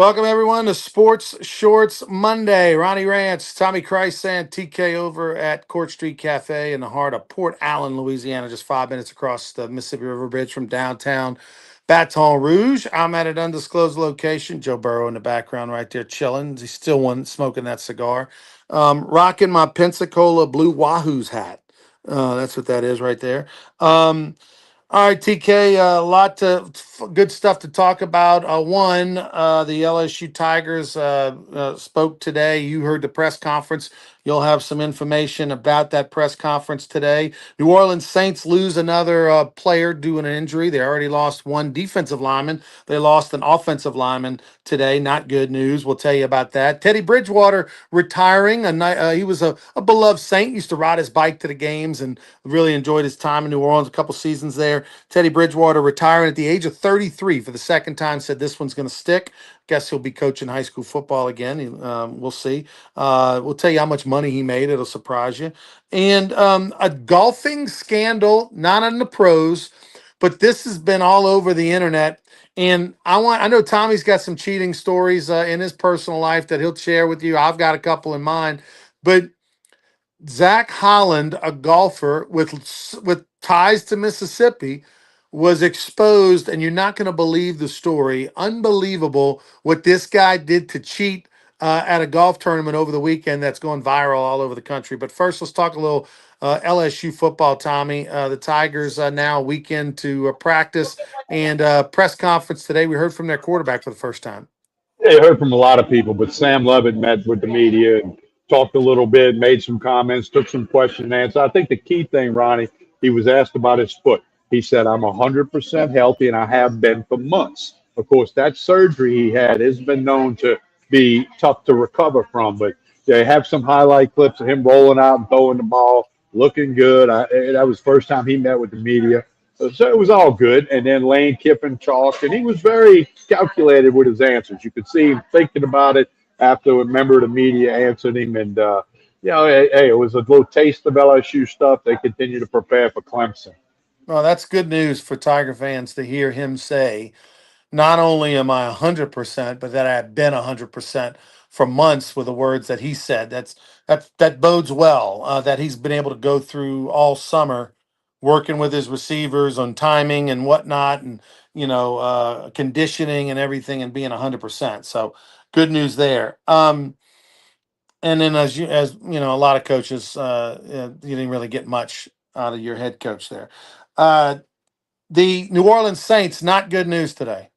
Welcome everyone to Sports Shorts Monday. Ronnie Rantz, Tommy Krysan, TK over at Court Street Cafe in the heart of Port Allen, Louisiana, just 5 minutes across the Mississippi River Bridge from downtown Baton Rouge. I'm at an undisclosed location. Joe Burrow in the background right there chilling. He's still one smoking that cigar. Rocking my Pensacola Blue Wahoo's hat. That's what that is right there. All right, TK, a lot of good stuff to talk about. One, the LSU Tigers spoke today. You heard the press conference. You'll have some information about that press conference today. New Orleans Saints lose another player due to an injury. They already lost one defensive lineman. They lost an offensive lineman today. Not good news. We'll tell you about that. Teddy Bridgewater retiring. He was a beloved Saint. Used to ride his bike to the games and really enjoyed his time in New Orleans. A couple seasons there. Teddy Bridgewater retiring at the age of 33 for the second time. Said this one's going to stick. Guess he'll be coaching high school football again. We'll see. We'll tell you how much money he made. It'll surprise you. And a golfing scandal, not on the pros, but this has been all over the internet. And I know Tommy's got some cheating stories in his personal life that he'll share with you. I've got a couple in mind, but Zach Holland, a golfer with ties to Mississippi, was exposed, and you're not going to believe the story. Unbelievable what this guy did to cheat at a golf tournament over the weekend that's going viral all over the country. But first, let's talk a little LSU football, Tommy. The Tigers now a weekend to practice and press conference today. We heard from their quarterback for the first time. Yeah, you heard from a lot of people, but Sam Levitt met with the media and talked a little bit, made some comments, took some question and answer. I think the key thing, Ronnie, he was asked about his foot. He said, "I'm 100% healthy and I have been for months." Of course, that surgery he had has been known to be tough to recover from, but they have some highlight clips of him rolling out and throwing the ball, looking good. That was the first time he met with the media. So it was all good. And then Lane Kiffin talked, and he was very calculated with his answers. You could see him thinking about it after a member of the media answered him. And, hey, it was a little taste of LSU stuff. They continue to prepare for Clemson. Well, that's good news for Tiger fans to hear him say, not only am I 100%, but that I've been 100% for months with the words that he said. That bodes well. That he's been able to go through all summer working with his receivers on timing and whatnot, and conditioning and everything, and being 100%. So good news there. And then as you know, a lot of coaches, you didn't really get much out of your head coach there. Uh, the New Orleans Saints, not good news today.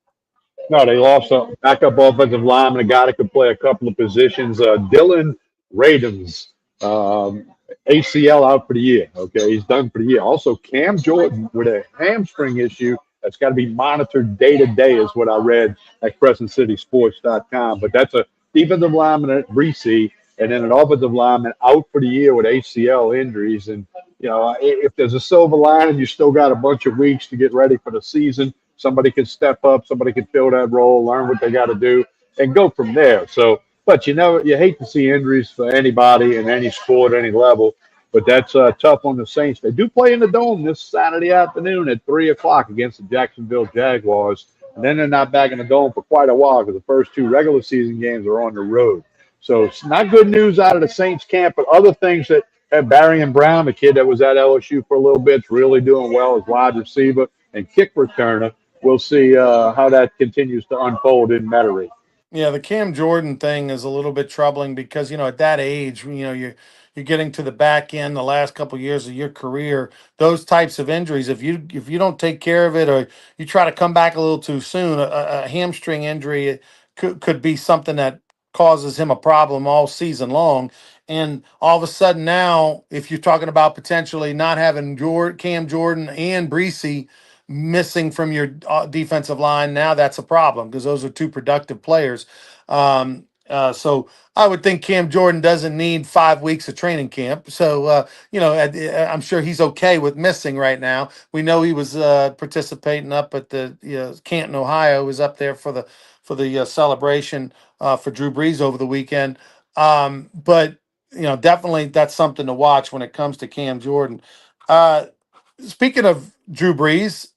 No, they lost a backup offensive lineman, a guy that could play a couple of positions. Dylan Radins, ACL out for the year. Okay, he's done for the year. Also, Cam Jordan with a hamstring issue that's got to be monitored day to day, is what I read at CrescentCitySports.com. But that's a defensive lineman at Reese, and then an offensive lineman out for the year with ACL injuries. And if there's a silver lining, you still got a bunch of weeks to get ready for the season. Somebody could step up, somebody could fill that role, learn what they got to do, and go from there. So, but you hate to see injuries for anybody in any sport, any level. But that's tough on the Saints. They do play in the Dome this Saturday afternoon at 3 o'clock against the Jacksonville Jaguars, and then they're not back in the Dome for quite a while because the first two regular season games are on the road. So it's not good news out of the Saints camp, but other things that have Barry and Brown, the kid that was at LSU for a little bit, is really doing well as wide receiver and kick returner. We'll see how that continues to unfold in Metairie. Yeah, the Cam Jordan thing is a little bit troubling because at that age, you're getting to the back end, the last couple years of your career. Those types of injuries, if you don't take care of it, or you try to come back a little too soon, a hamstring injury could be something that causes him a problem all season long. And all of a sudden now, if you're talking about potentially not having Cam Jordan and Breesy missing from your defensive line, now that's a problem because those are two productive players. So I would think Cam Jordan doesn't need 5 weeks of training camp. So, I'm sure he's okay with missing right now. We know he was participating up at the Canton, Ohio. He was up there for the celebration for Drew Brees over the weekend. But definitely that's something to watch when it comes to Cam Jordan. Uh, Speaking of Drew Brees,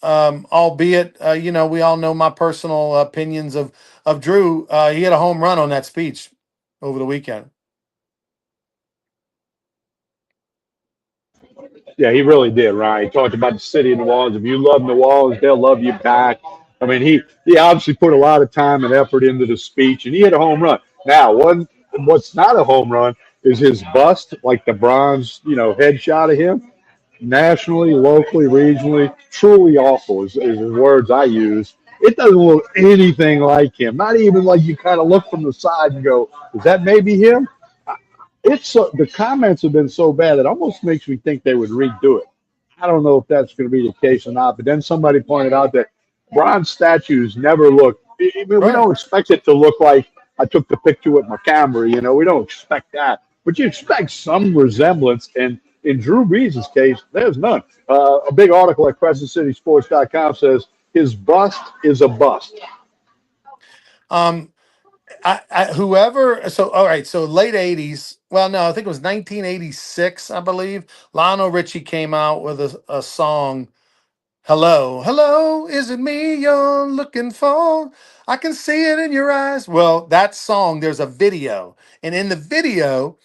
albeit we all know my personal opinions of Drew. He had a home run on that speech over the weekend. Yeah, he really did, Ryan. He talked about the city of New Orleans. If you love New Orleans, they'll love you back. I mean, he obviously put a lot of time and effort into the speech, and he had a home run. Now, what's not a home run is his bust, like the bronze, headshot of him, nationally, locally, regionally, truly awful is the words I use. It doesn't look anything like him. Not even like you kind of look from the side and go, is that maybe him? The comments have been so bad it almost makes me think they would redo it. I don't know if that's going to be the case or not. But then somebody pointed out that bronze statues never look. I mean, we Right. don't expect it to look like I took the picture with my camera. We don't expect that. But you expect some resemblance. And in Drew Brees' case, there's none. A big article at CrescentCitySports.com says his bust is a bust. Um, whoever. So all right. So late '80s. Well, no, I think it was 1986. I believe Lionel Richie came out with a song. Hello, hello, is it me you're looking for? I can see it in your eyes. Well, that song, there's a video. And in the video,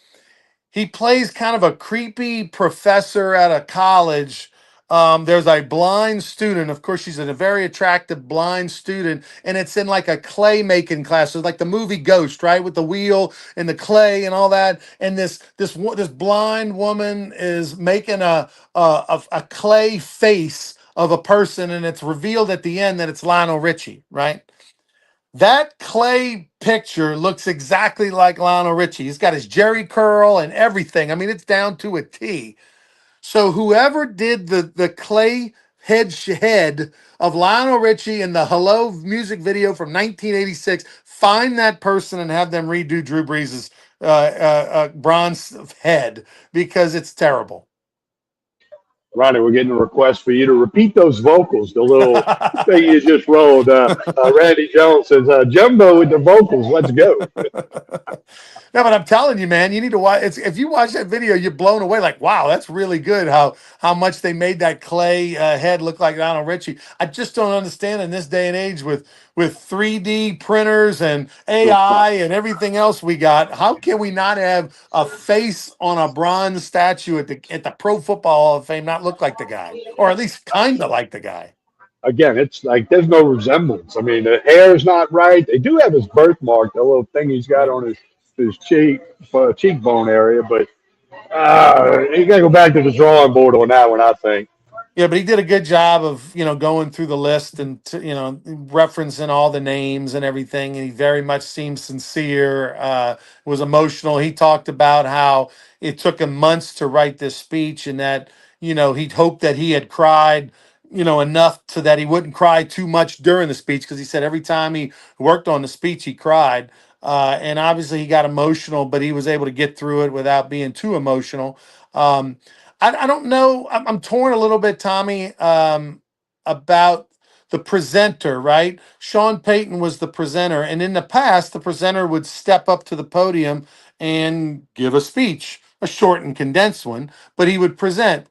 he plays kind of a creepy professor at a college. There's a blind student. Of course, she's a very attractive blind student, and it's in like a clay making class. So like the movie Ghost, right, with the wheel and the clay and all that. And this blind woman is making a clay face of a person, and it's revealed at the end that it's Lionel Richie, right? That clay picture looks exactly like Lionel Richie. He's got his Jerry curl and everything. I mean, it's down to a T. So whoever did the clay head of Lionel Richie in the Hello music video from 1986, find that person and have them redo Drew Brees' bronze head because it's terrible. Ronnie, we're getting a request for you to repeat those vocals, the little thing you just rolled. Randy Jones says, Jumbo with the vocals, let's go. No, but I'm telling you, man, you need to watch. If you watch that video, you're blown away. Like, wow, that's really good. How much they made that clay head look like Lionel Richie. I just don't understand in this day and age with 3D printers and AI and everything else we got. How can we not have a face on a bronze statue at the Pro Football Hall of Fame not look like the guy, or at least kind of like the guy? Again, it's like there's no resemblance. I mean, the hair is not right. They do have his birthmark, the little thing he's got on his cheekbone area, but you got to go back to the drawing board on that one, I think. Yeah, but he did a good job of going through the list and referencing all the names and everything. And he very much seemed sincere. Was emotional. He talked about how it took him months to write this speech, and that he'd hoped that he had cried enough so that he wouldn't cry too much during the speech, because he said every time he worked on the speech he cried. And obviously he got emotional, but he was able to get through it without being too emotional. I don't know. I'm torn a little bit, Tommy, about the presenter, right? Sean Payton was the presenter. And in the past, the presenter would step up to the podium and give a speech, a short and condensed one, but he would present.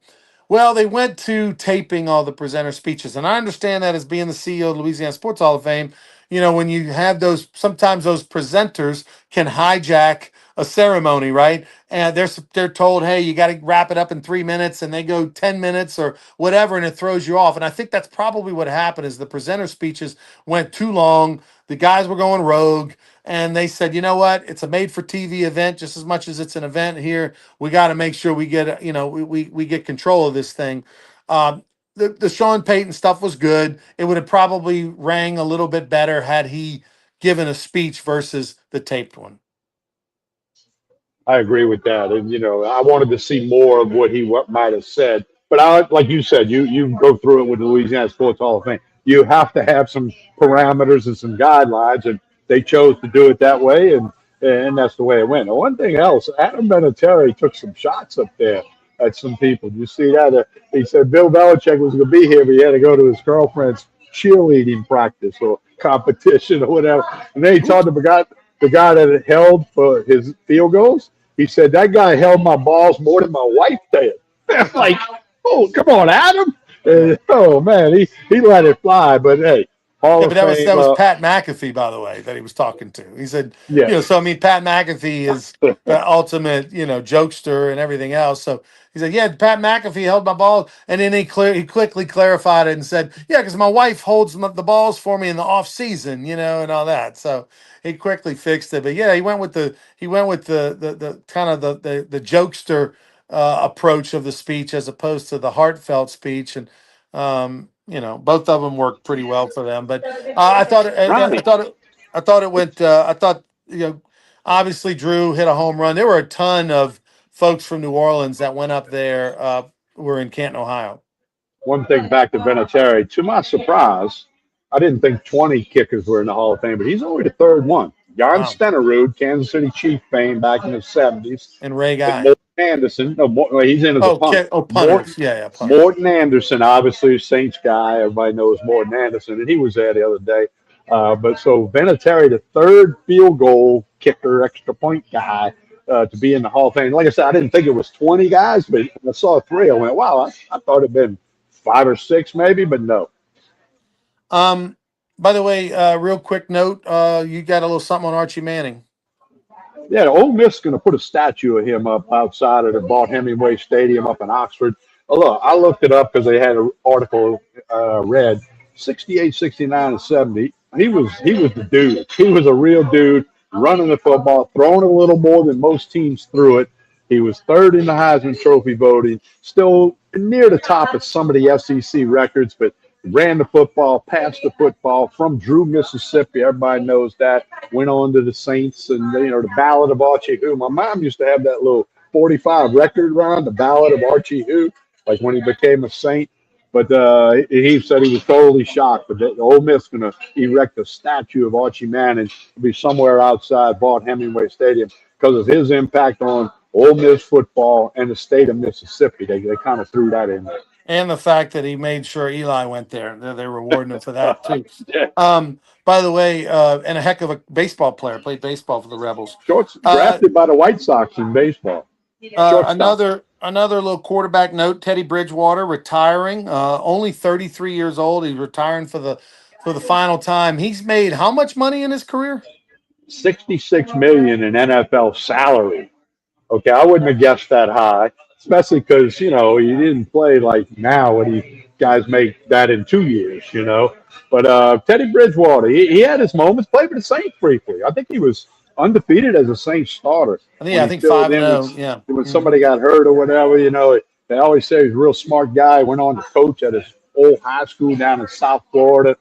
Well, they went to taping all the presenter speeches. And I understand that as being the CEO of Louisiana Sports Hall of Fame, when you have sometimes those presenters can hijack a ceremony, right? And they're told, hey, you got to wrap it up in 3 minutes, and they go 10 minutes or whatever, and it throws you off. And I think that's probably what happened is the presenter speeches went too long. The guys were going rogue, and they said, you know what? It's a made for TV event just as much as it's an event here. We got to make sure we get, we get control of this thing. Um, the Sean Payton stuff was good. It would have probably rang a little bit better had he given a speech versus the taped one. I agree with that. And, I wanted to see more of what he might have said. But like you said, you go through it with the Louisiana Sports Hall of Fame. You have to have some parameters and some guidelines, and they chose to do it that way, and that's the way it went. And one thing else, Adam Vinatieri took some shots up there at some people. You see that? He said Bill Belichick was going to be here, but he had to go to his girlfriend's cheerleading practice or competition or whatever. And then he talked about the guy that it held for his field goals. He said that guy held my balls more than my wife did. I'm like, oh, come on, Adam. Yeah. Oh man, he let it fly. But hey, Hall Yeah, but of that Fame. was Pat McAfee, by the way, that he was talking to. He said, Yeah, so I mean, Pat McAfee is the ultimate, jokester and everything else. So he said, yeah, Pat McAfee held my ball, and then he quickly clarified it and said, yeah, because my wife holds the balls for me in the off season, and all that. So he quickly fixed it. But yeah, he went with the kind of the jokester approach of the speech as opposed to the heartfelt speech, and both of them worked pretty well for them. But I thought I Ronnie. thought I thought it went. I thought obviously Drew hit a home run. There were a ton of folks from New Orleans that went up there. Were in Canton, Ohio. One thing back to Vinatieri. To my surprise, I didn't think 20 kickers were in the Hall of Fame, but he's only the third one. Jon Wow. Stenerud, Kansas City Chief fame back in the 70s, And Ray and Guy. Morton Anderson. No, well, he's in as a punter. Punters. Yeah, yeah, punters. Morton Anderson, obviously a Saints guy. Everybody knows Morton Anderson, and he was there the other day. But so Vinatieri, the third field goal kicker, extra point guy, to be in the Hall of Fame. Like I said, I didn't think it was 20 guys, but when I saw three, I went, wow, I thought it'd been five or six maybe, but no. Um. By the way, real quick note. You got a little something on Archie Manning. Yeah, Ole Miss is going to put a statue of him up outside of the Balt Hemingway Stadium up in Oxford. Oh, look, I looked it up because they had an article read 68, 69, and 70. He was the dude. He was a real dude running the football, throwing a little more than most teams threw it. He was third in the Heisman Trophy voting, still near the top of some of the SEC records, but ran the football, passed the football from Drew, Mississippi. Everybody knows that. Went on to the Saints and the Ballad of Archie Who. My mom used to have that little 45 record run, the Ballad of Archie Who, like when he became a Saint. But he said he was totally shocked. But the Ole Miss going to erect a statue of Archie Manning to be somewhere outside Balt Hemingway Stadium because of his impact on Ole Miss football and the state of Mississippi. They kind of threw that in there. And the fact that he made sure Eli went there. They're rewarding him for that too. Yeah. By the way, and a heck of a baseball player, played baseball for the Rebels. Shorts Uh, drafted by the White Sox in baseball. Shortstop. another little quarterback note: Teddy Bridgewater retiring. Only 33 years old. He's retiring for the final time. He's made how much money in his career? 66 million in NFL salary. Okay, I wouldn't have guessed that high, especially because he didn't play like now when guys make that in 2 years. But Teddy Bridgewater, he had his moments. Played for the Saints briefly. I think he was undefeated as a Saints starter when I he think filled five and in zero. Yeah. when Mhm. somebody got hurt or whatever. They always say he's a real smart guy. Went on to coach at his old high school down in South Florida,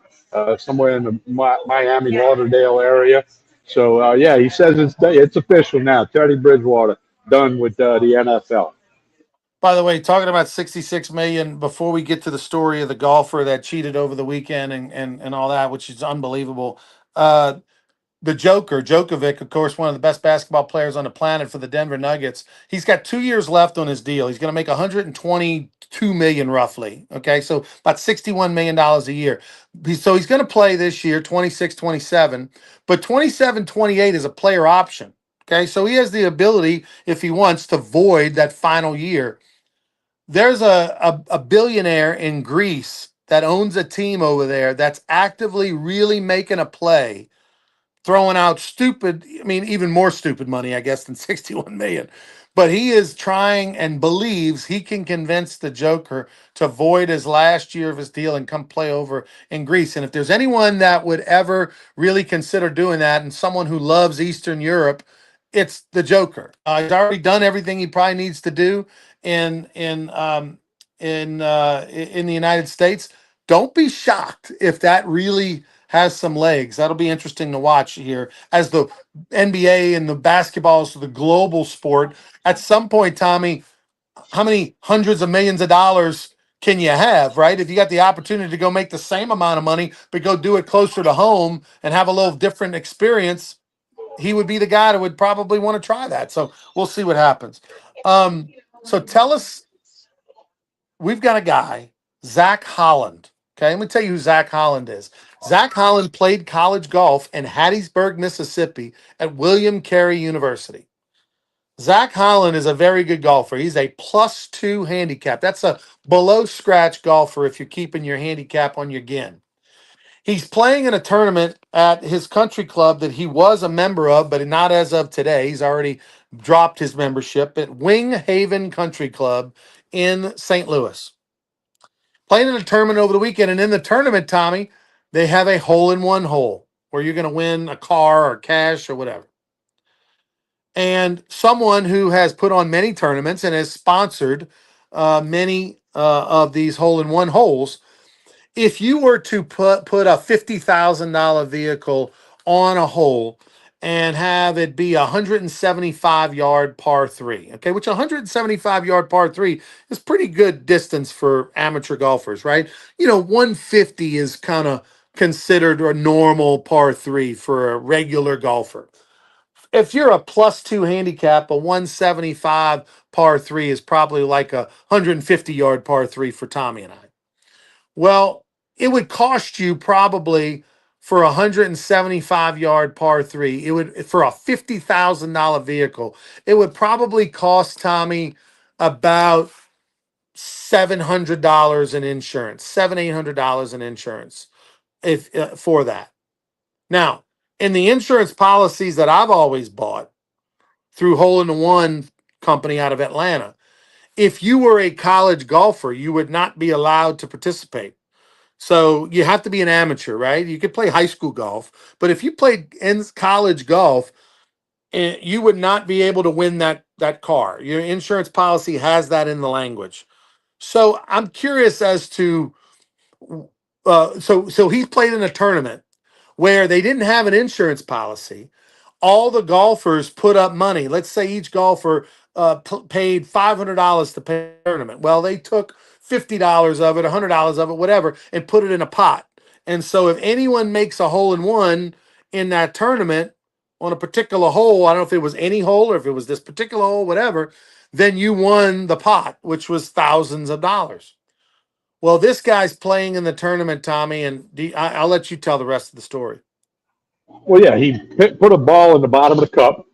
somewhere in the Miami Lauderdale area. So yeah, he says it's official now. Teddy Bridgewater done with the NFL. By the way, talking about 66 million, before we get to the story of the golfer that cheated over the weekend and all that, which is unbelievable. Uh, the Joker, Djokovic, of course, one of the best basketball players on the planet for the Denver Nuggets. He's got 2 years left on his deal. He's going to make 122 million roughly. Okay, so about 61 million dollars a year. So he's going to play this year, 26, 27, but 27, 28 is a player option. Okay, so he has the ability, if he wants, to void that final year. There's a billionaire in Greece that owns a team over there that's actively really making a play, throwing out stupid, I mean, even more stupid money, I guess, than 61 million. But he is trying and believes he can convince the Joker to void his last year of his deal and come play over in Greece. And if there's anyone that would ever really consider doing that, and someone who loves Eastern Europe, it's the Joker. He's already done everything he probably needs to do in in um, in the United States. Don't be shocked if that really has some legs. That'll be interesting to watch here as the NBA and the basketball is the global sport. At some point, Tommy, how many hundreds of millions of dollars can you have, right? If you got the opportunity to go make the same amount of money, but go do it closer to home and have a little different experience, he would be the guy that would probably want to try that. So we'll see what happens. So tell us, we've got a guy, Zach Holland. Okay, let me tell you who Zach Holland is. Zach Holland played college golf in Hattiesburg, Mississippi at William Carey University. Zach Holland is a very good golfer. He's a +2 handicap. That's a below scratch golfer if you're keeping your handicap on your gin. He's playing in a tournament at his country club that he was a member of, but not as of today. He's already dropped his membership at Wing Haven Country Club in St. Louis. Playing in a tournament over the weekend. And in the tournament, Tommy, they have a hole-in-one hole where you're going to win a car or cash or whatever. And someone who has put on many tournaments and has sponsored many of these hole-in-one holes, if you were to put a $50,000 vehicle on a hole and have it be a 175-yard par three, okay, which 175-yard par three is pretty good distance for amateur golfers, right? 150 is kind of considered a normal par three for a regular golfer. If you're a +2 handicap, a 175 par three is probably like a 150-yard par three for Tommy and I. Well, it would cost you probably for a 175-yard par three. It would, for a $50,000 vehicle, it would probably cost Tommy about $700 in insurance, $800 in insurance if for that. Now, in the insurance policies that I've always bought through Hole in the One company out of Atlanta, if you were a college golfer, you would not be allowed to participate. So you have to be an amateur, right? You could play high school golf, but if you played in college golf, you would not be able to win that car. Your insurance policy has that in the language. So I'm curious as to so he played in a tournament where they didn't have an insurance policy. All the golfers put up money. Let's say each golfer paid $500 to pay the tournament. Well, they took $50 of it, $100 of it, whatever, and put it in a pot. And so if anyone makes a hole in one in that tournament on a particular hole, I don't know if it was any hole or if it was this particular hole, whatever, then you won the pot, which was thousands of dollars. Well, this guy's playing in the tournament, Tommy, and I'll let you tell the rest of the story. Well, yeah, he put a ball in the bottom of the cup,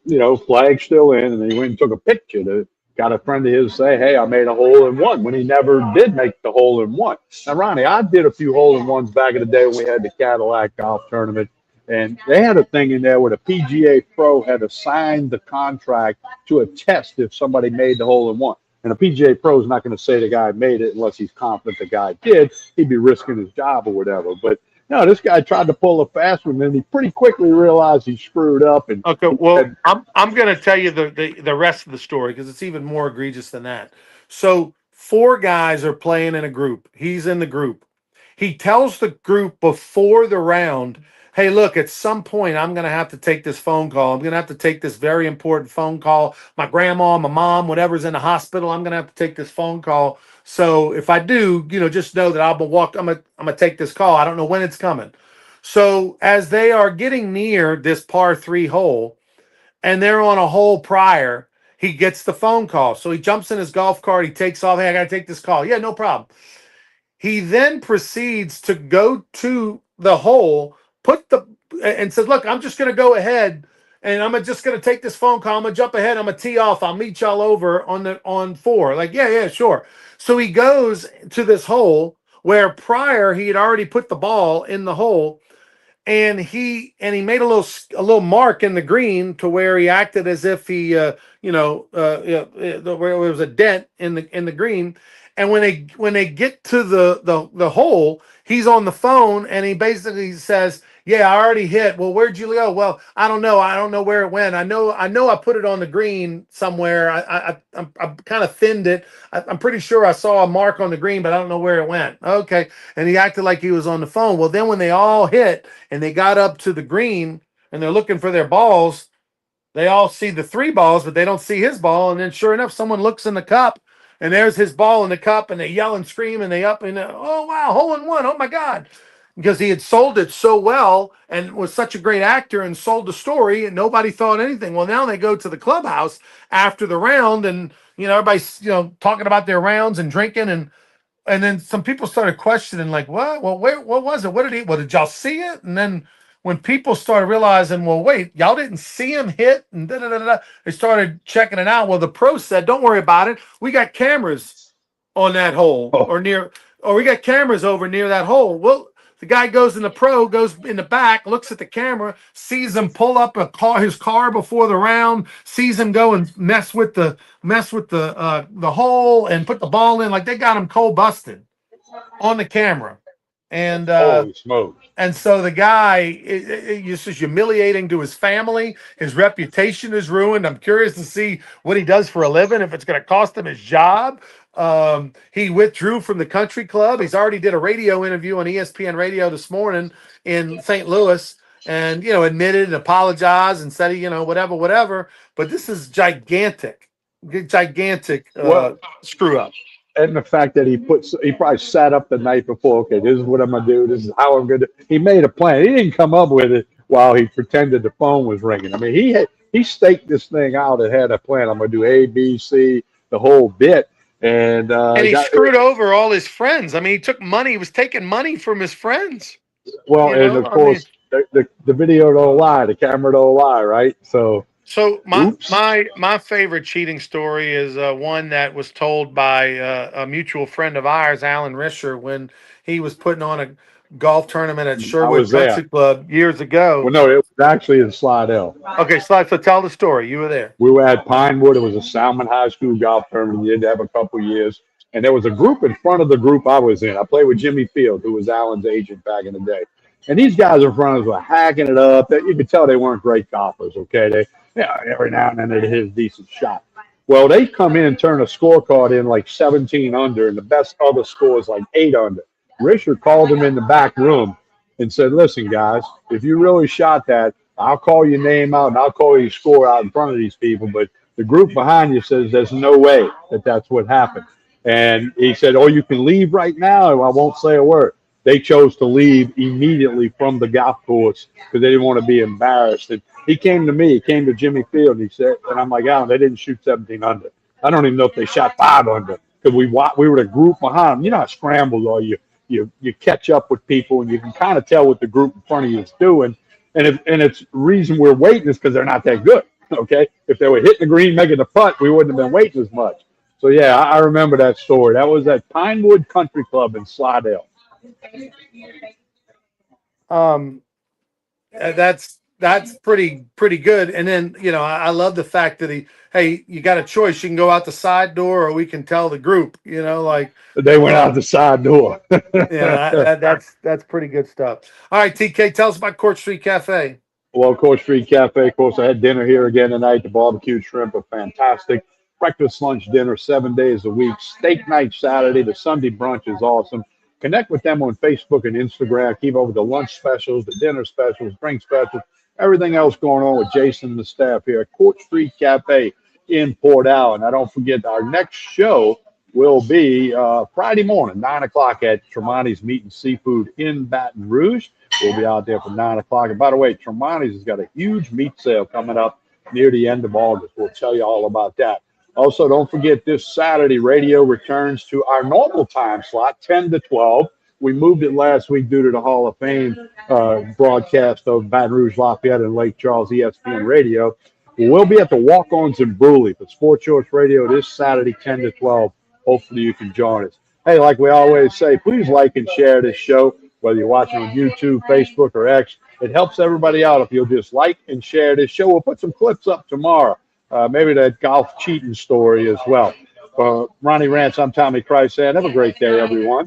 flag still in, and then he went and took a picture to got a friend of his say, "Hey, I made a hole in one," when he never did make the hole in one. Now, Ronnie, I did a few hole in ones back in the day when we had the Cadillac golf tournament, and they had a thing in there where the PGA Pro had to sign the contract to attest if somebody made the hole in one. And the PGA Pro is not going to say the guy made it unless he's confident the guy did. He'd be risking his job or whatever. But no, this guy tried to pull a fast one, and he pretty quickly realized he screwed up. And Okay, well, I'm going to tell you the rest of the story because it's even more egregious than that. So, four guys are playing in a group. He's in the group. He tells the group before the round, "Hey, look, at some point I'm going to have to take this phone call. I'm going to have to take this very important phone call. My grandma, my mom, whatever's in the hospital, I'm going to have to take this phone call. So, if I do, just know that I'm going to take this call. I don't know when it's coming." So as they are getting near this par three hole and they're on a hole prior, he gets the phone call. So he jumps in his golf cart. He takes off. "Hey, I got to take this call." "Yeah, no problem." He then proceeds to go to the hole, and says, "Look, I'm just going to go ahead and I'm just going to take this phone call. I'm going to jump ahead. I'm going to tee off. I'll meet y'all over on four." Like, yeah, sure. So he goes to this hole where prior he had already put the ball in the hole, and he made a little mark in the green to where he acted as if he where there was a dent in the green. And when they get to the hole, he's on the phone and he basically says, "Yeah, I already hit." "Well, where'd you go?" "Well, I don't know. I don't know where it went. I know I put it on the green somewhere. I kind of thinned it. I'm pretty sure I saw a mark on the green, but I don't know where it went." Okay. And he acted like he was on the phone. Well, then when they all hit and they got up to the green and they're looking for their balls, they all see the three balls, but they don't see his ball. And then sure enough, someone looks in the cup and there's his ball in the cup, and they yell and scream and they up and "Oh, wow, hole in one. Oh my God." Because he had sold it so well and was such a great actor and sold the story, and nobody thought anything. Well, now they go to the clubhouse after the round, and everybody's talking about their rounds and drinking, and then some people started questioning, like, "What? Well, what was it? What did y'all see it?" And then when people started realizing, well, wait, y'all didn't see him hit, and da da da da, they started checking it out. Well, the pros said, don't worry about it. We got cameras on that hole Oh, or near, or we got cameras over near that hole. Well, the guy goes in the pro, goes in the back, looks at the camera, sees him pull up his car before the round, sees him go and mess with the hole and put the ball in. Like they got him cold busted on the camera. And holy smokes. and so the guy, it's just humiliating to his family. His reputation is ruined. I'm curious to see what he does for a living, if it's going to cost him his job. He withdrew from the country club. He's already did a radio interview on ESPN Radio this morning in St. Louis and, admitted and apologized and said, whatever. But this is gigantic Well, screw up. and the fact that he probably sat up the night before. Okay, this is what I'm gonna do. This is how I'm gonna do. He made a plan. He didn't come up with it while he pretended the phone was ringing. I mean, he staked this thing out and had a plan. I'm gonna do A, B, C, the whole bit, and he screwed over all his friends. I mean, he took money. He was taking money from his friends. Well, and of course, the video don't lie. The camera don't lie, right? So my favorite cheating story is one that was told by a mutual friend of ours, Alan Risher, when he was putting on a golf tournament at Sherwood Country Club years ago. Well, no, it was actually in Slidell. Okay, so tell the story. You were there. We were at Pinewood. It was a Salmon High School golf tournament. We did have a couple years. And there was a group in front of the group I was in. I played with Jimmy Field, who was Alan's agent back in the day. And these guys in front of us were hacking it up. You could tell they weren't great golfers, okay? Every now and then they'd hit a decent shot. Well, they come in and turn a scorecard in like 17 under, and the best other score is like 8 under. Richard called them in the back room and said, listen, guys, if you really shot that, I'll call your name out and I'll call your score out in front of these people. But the group behind you says there's no way that that's what happened. And he said, oh, you can leave right now. I won't say a word. They chose to leave immediately from the golf course because they didn't want to be embarrassed. And he came to me. He came to Jimmy Field. And he said, and I'm like, Alan, they didn't shoot 17 under. I don't even know if they shot 5 under because we were the group behind them. You know how scrambled are you? You catch up with people and you can kind of tell what the group in front of you is doing. And it's reason we're waiting is because they're not that good. Okay, if they were hitting the green, making the putt, we wouldn't have been waiting as much. So yeah, I remember that story. That was at Pinewood Country Club in Slidell. That's pretty good. And then I love the fact that you got a choice. You can go out the side door, or we can tell the group. Like they went out the side door. That's pretty good stuff. All right, TK, tell us about Court Street Cafe. Well, Court Street Cafe, of course, I had dinner here again tonight. The barbecue shrimp are fantastic. Breakfast, lunch, dinner, 7 days a week. Steak night Saturday. The Sunday brunch is awesome. Connect with them on Facebook and Instagram. Keep up with the lunch specials, the dinner specials, drink specials, everything else going on with Jason and the staff here at Court Street Cafe in Port Allen. Now, don't forget, our next show will be Friday morning, 9 o'clock at Tremonti's Meat and Seafood in Baton Rouge. We'll be out there for 9 o'clock. And by the way, Tremonti's has got a huge meat sale coming up near the end of August. We'll tell you all about that. Also, don't forget, this Saturday, radio returns to our normal time slot, 10 to 12. We moved it last week due to the Hall of Fame broadcast of Baton Rouge, Lafayette, and Lake Charles ESPN Radio. We'll be at the Walk-Ons in Brewley for Sports Choice Radio this Saturday, 10 to 12. Hopefully you can join us. Hey, like we always say, please like and share this show, whether you're watching on YouTube, Facebook, or X. It helps everybody out if you'll just like and share this show. We'll put some clips up tomorrow. Maybe that golf cheating story as well. Ronnie Rantz, I'm Tommy Krysan. Have a great day, everyone.